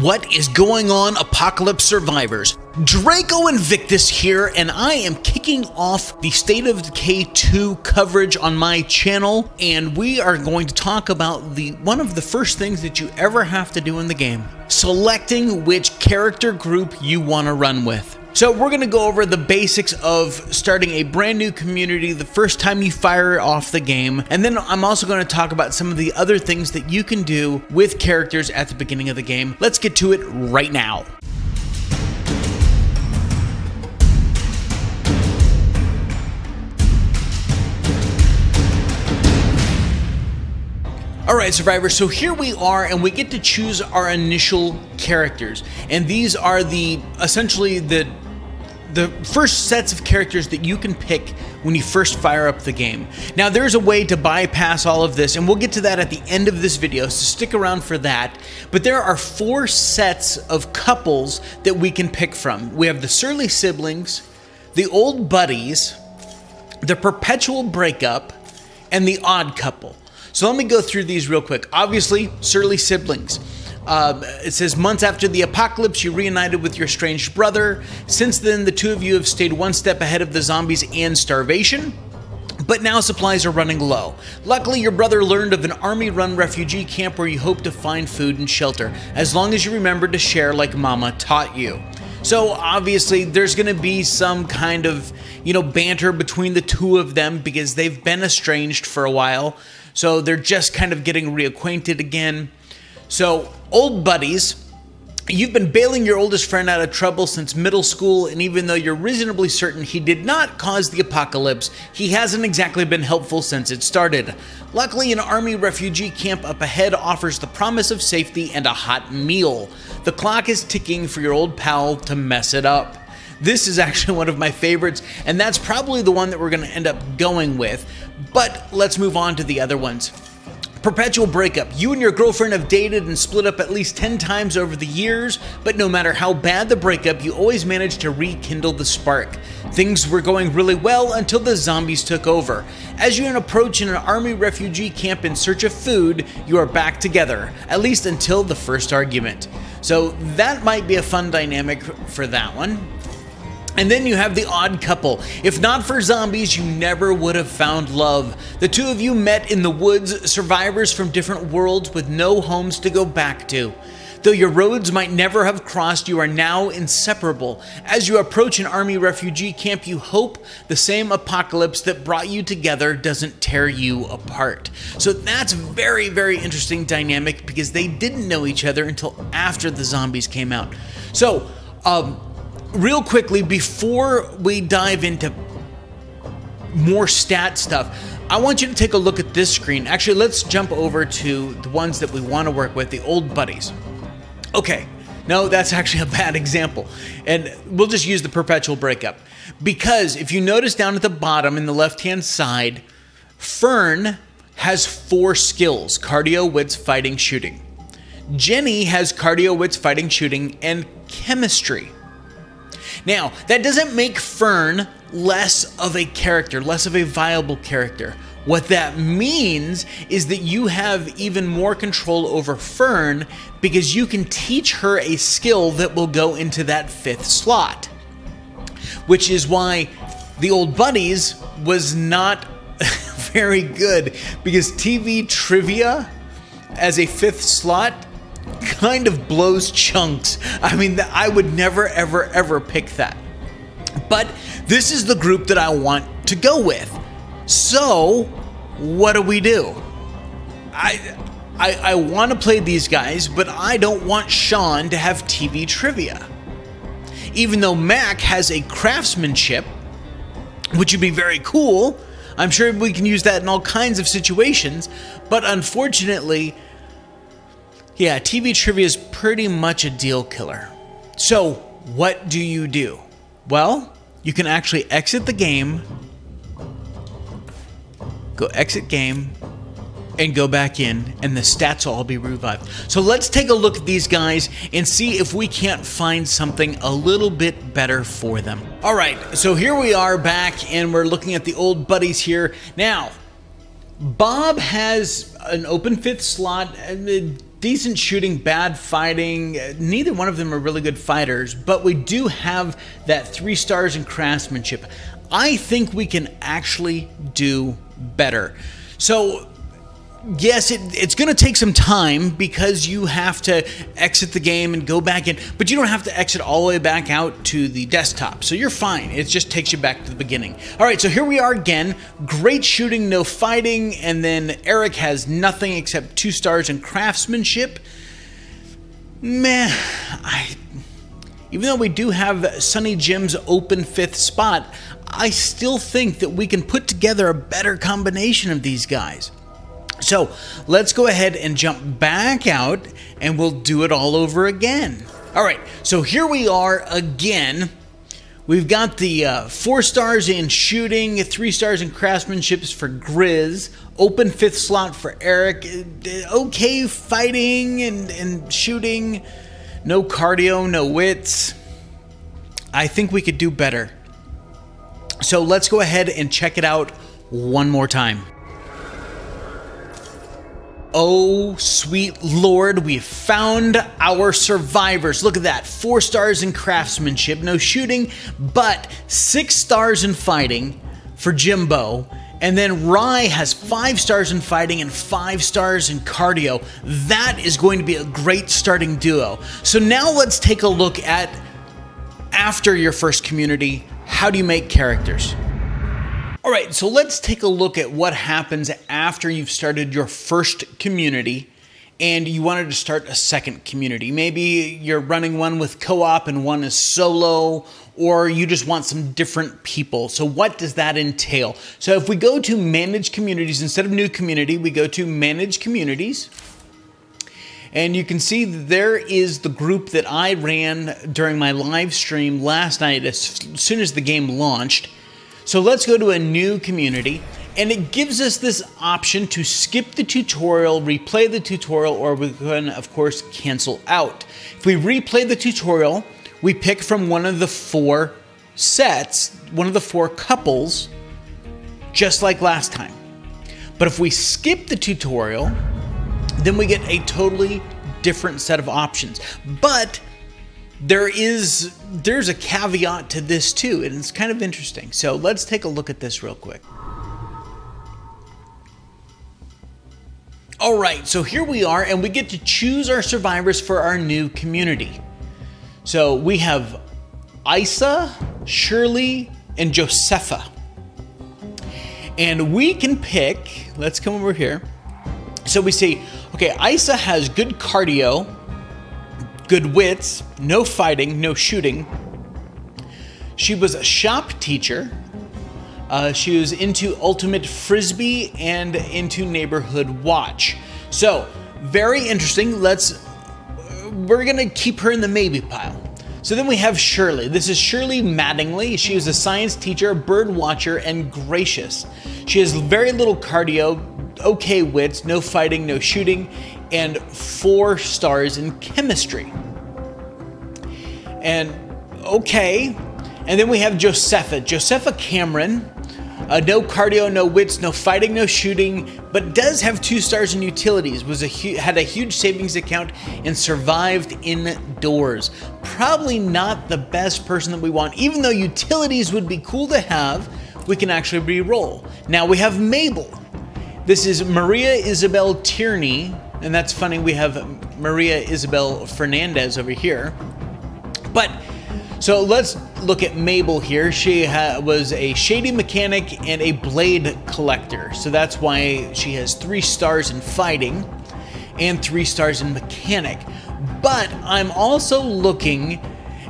What is going on, Apocalypse survivors? Draco Invictus here, and I am kicking off the State of Decay 2 coverage on my channel, and we are going to talk about one of the first things that you ever have to do in the game: selecting which character group you want to run with. So we're going to go over the basics of starting a brand new community the first time you fire off the game, and then I'm also going to talk about some of the other things that you can do with characters at the beginning of the game. Let's get to it right now. Alright, survivors, so here we are, and we get to choose our initial characters, and these are essentially the first sets of characters that you can pick when you first fire up the game. Now, there's a way to bypass all of this, and we'll get to that at the end of this video, so stick around for that. But there are 4 sets of couples that we can pick from. We have the Shirley siblings, the old buddies, the Perpetual Breakup, and the odd couple. So let me go through these real quick. Obviously, Shirley siblings. It says, months after the apocalypse, you reunited with your estranged brother. Since then, the two of you have stayed one step ahead of the zombies and starvation, but now supplies are running low. Luckily, your brother learned of an army-run refugee camp where you hope to find food and shelter, as long as you remember to share like Mama taught you. So obviously, there's going to be some kind of, banter between the two of them because they've been estranged for a while. So they're just kind of getting reacquainted again. So, old buddies, you've been bailing your oldest friend out of trouble since middle school, and even though you're reasonably certain he did not cause the apocalypse, he hasn't exactly been helpful since it started. Luckily, an army refugee camp up ahead offers the promise of safety and a hot meal. The clock is ticking for your old pal to mess it up. This is actually one of my favorites, and that's probably the one that we're going to end up going with. But let's move on to the other ones. Perpetual Breakup. You and your girlfriend have dated and split up at least 10 times over the years, but no matter how bad the breakup, you always managed to rekindle the spark. Things were going really well until the zombies took over. As you approach an army refugee camp in search of food, you are back together, at least until the first argument. So that might be a fun dynamic for that one. And then you have the odd couple. If not for zombies, you never would have found love. The two of you met in the woods, survivors from different worlds with no homes to go back to. Though your roads might never have crossed, you are now inseparable. As you approach an army refugee camp, you hope the same apocalypse that brought you together doesn't tear you apart. So that's very, very interesting dynamic because they didn't know each other until after the zombies came out. So, real quickly, before we dive into more stat stuff, I want you to take a look at this screen. Actually, let's jump over to the ones that we want to work with, the old buddies. Okay, no, that's actually a bad example. And we'll just use the Perpetual Breakup. Because if you notice down at the bottom in the left-hand side, Fern has 4 skills: cardio, wits, fighting, shooting. Jenny has cardio, wits, fighting, shooting, and chemistry. Now, that doesn't make Fern less of a character, less of a viable character. What that means is that you have even more control over Fern because you can teach her a skill that will go into that 5th slot. Which is why the old buddies was not very good, because TV trivia as a 5th slot kind of blows chunks. I mean, I would never, ever, ever pick that. But this is the group that I want to go with. So, what do? I want to play these guys, but I don't want Sean to have TV trivia. Even though Mac has a craftsmanship, which would be very cool, I'm sure we can use that in all kinds of situations, but unfortunately, yeah, TV trivia is pretty much a deal killer. So, what do? Well, you can actually exit the game, go exit game, and go back in, and the stats will all be revived. So let's take a look at these guys and see if we can't find something a little bit better for them. All right, so here we are back, and we're looking at the old buddies here. Now, Bob has an open 5th slot. decent shooting, bad fighting. Neither one of them are really good fighters, but we do have that 3 stars in craftsmanship. I think we can actually do better. So yes, it's going to take some time because you have to exit the game and go back in, but you don't have to exit all the way back out to the desktop, so you're fine. It just takes you back to the beginning. All right, so here we are again. Great shooting, no fighting, and then Eric has nothing except 2 stars in craftsmanship. Meh, even though we do have Sunny Jim's open 5th spot, I still think that we can put together a better combination of these guys. So let's go ahead and jump back out and we'll do it all over again. All right, so here we are again. We've got the 4 stars in shooting, 3 stars in craftsmanship for Grizz, open 5th slot for Eric, okay fighting and shooting, no cardio, no wits. I think we could do better. So let's go ahead and check it out one more time. Oh, sweet Lord, we've found our survivors. Look at that, 4 stars in craftsmanship, no shooting, but 6 stars in fighting for Jimbo. And then Rye has 5 stars in fighting and 5 stars in cardio. That is going to be a great starting duo. So now let's take a look at, after your first community, how do you make characters? All right, so let's take a look at what happens after you've started your first community and you wanted to start a second community. Maybe you're running one with co-op and one is solo, or you just want some different people. So what does that entail? So if we go to Manage Communities, instead of New Community, we go to Manage Communities. And you can see that there is the group that I ran during my live stream last night as soon as the game launched. So let's go to a new community, and it gives us this option to skip the tutorial, replay the tutorial, or we can, of course, cancel out. If we replay the tutorial, we pick from one of the 4 sets, one of the 4 couples, just like last time. But if we skip the tutorial, then we get a totally different set of options. But there's a caveat to this too, and it's kind of interesting. So let's take a look at this real quick. All right, so here we are, and we get to choose our survivors for our new community. So we have Eisah, Shirley, and Josepha. And we can pick, let's come over here. So we see, okay, Eisah has good cardio, good wits, no fighting, no shooting. She was a shop teacher. She was into Ultimate Frisbee and into Neighborhood Watch. So, very interesting. We're gonna keep her in the maybe pile. So then we have Shirley. This is Shirley Mattingly. She is a science teacher, bird watcher, and gracious. She has very little cardio, okay wits, no fighting, no shooting, and 4 stars in chemistry. And okay, and then we have Josepha Cameron, no cardio, no wits, no fighting, no shooting, but does have 2 stars in utilities, had a huge savings account, and survived indoors. Probably not the best person that we want. Even though utilities would be cool to have, we can actually re-roll. Now we have Mabel. This is Maria Isabel Tierney, and that's funny, we have Maria Isabel Fernandez over here. But, so let's look at Mabel here. She was a shady mechanic and a blade collector. So that's why she has 3 stars in fighting and 3 stars in mechanic. But I'm also looking,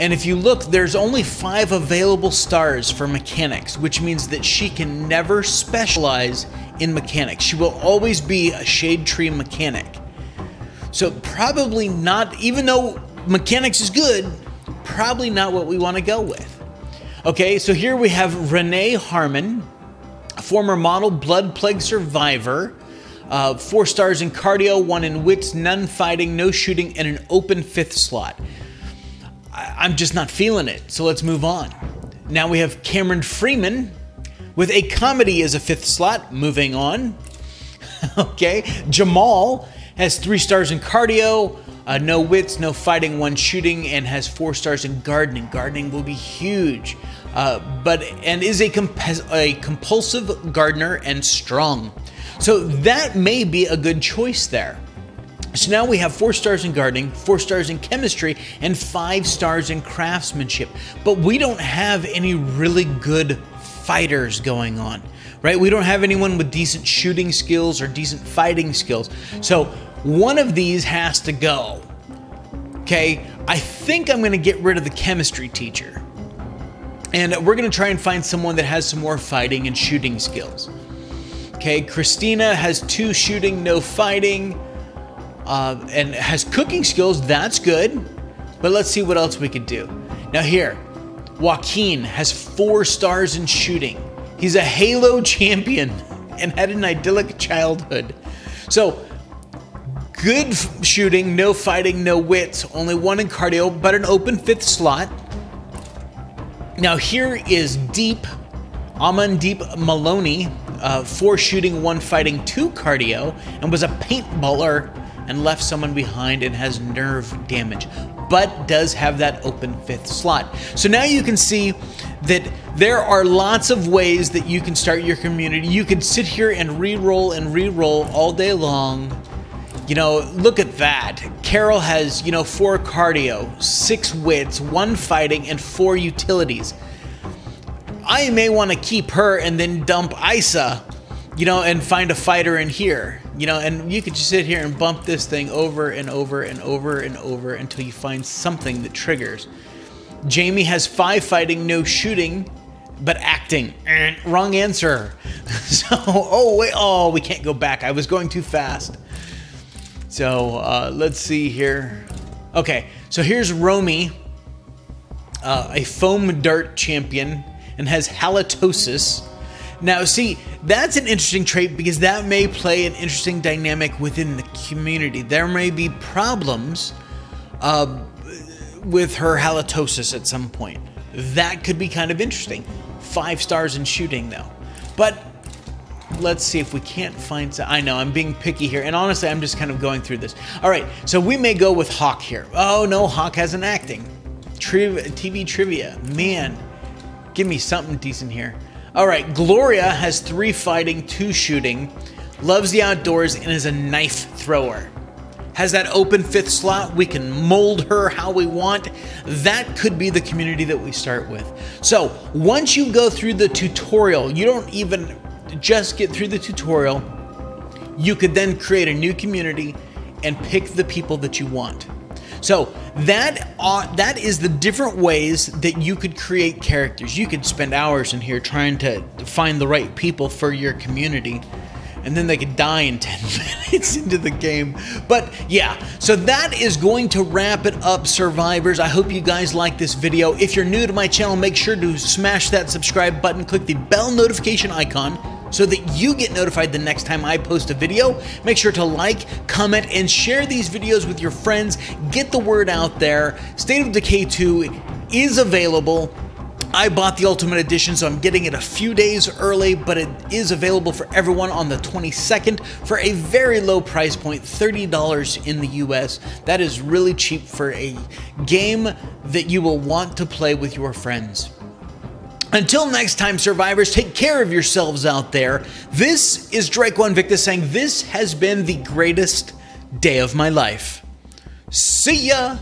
and if you look, there's only 5 available stars for mechanics, which means that she can never specialize in mechanics. She will always be a shade tree mechanic. So probably not, even though mechanics is good, probably not what we want to go with. Okay, so here we have Renee Harmon, a former model, blood plague survivor, 4 stars in cardio, 1 in wits, none fighting, no shooting, and an open 5th slot. I'm just not feeling it, so let's move on. Now we have Cameron Freeman with a comedy as a 5th slot. Moving on. Okay, Jamal Has 3 stars in cardio, no wits, no fighting, 1 shooting, and has 4 stars in gardening. Gardening will be huge, and is a compulsive gardener and strong. So that may be a good choice there. So now we have 4 stars in gardening, 4 stars in chemistry, and 5 stars in craftsmanship. But we don't have any really good fighters going on, right? We don't have anyone with decent shooting skills or decent fighting skills. So one of these has to go. Okay, I think I'm going to get rid of the chemistry teacher. And we're going to try and find someone that has some more fighting and shooting skills. Okay, Christina has 2 shooting, no fighting. And has cooking skills, that's good. But let's see what else we could do. Now here, Joaquin has 4 stars in shooting. He's a Halo champion and had an idyllic childhood. So, good shooting, no fighting, no wits, only 1 in cardio, but an open 5th slot. Now here is Amandeep Maloney, 4 shooting, 1 fighting, 2 cardio, and was a paintballer and left someone behind and has nerve damage, but does have that open 5th slot. So now you can see that there are lots of ways that you can start your community. You can sit here and re-roll all day long. You know, look at that. Carol has, 4 cardio, 6 wits, 1 fighting, and 4 utilities. I may want to keep her and then dump Eisah, and find a fighter in here. And you could just sit here and bump this thing over and over and over and over until you find something that triggers. Jamie has 5 fighting, no shooting, but acting. Wrong answer. So, we can't go back. I was going too fast. So, let's see here. Okay, so here's Romy, a foam dart champion, and has halitosis. Now, see, that's an interesting trait because that may play an interesting dynamic within the community. There may be problems with her halitosis at some point. That could be kind of interesting. 5 stars in shooting, though. But let's see if we can't find some. I know, I'm being picky here, and honestly, I'm just kind of going through this. All right, so we may go with Hawk here. Oh, no, Hawk has an acting. TV trivia. Man, give me something decent here. All right, Gloria has 3 fighting, 2 shooting, loves the outdoors, and is a knife thrower. Has that open 5th slot. We can mold her how we want. That could be the community that we start with. So once you go through the tutorial, you don't even just get through the tutorial. You could then create a new community and pick the people that you want. So that is the different ways that you could create characters. You could spend hours in here trying to find the right people for your community, and then they could die in 10 minutes into the game. But yeah, so that is going to wrap it up, survivors. I hope you guys like this video. If you're new to my channel, make sure to smash that subscribe button, click the bell notification icon, so that you get notified the next time I post a video. Make sure to like, comment, and share these videos with your friends. Get the word out there. State of Decay 2 is available. I bought the Ultimate Edition, so I'm getting it a few days early, but it is available for everyone on the 22nd for a very low price point, $30 in the US. That is really cheap for a game that you will want to play with your friends. Until next time, survivors, take care of yourselves out there. This is Draco Invictus saying this has been the greatest day of my life. See ya!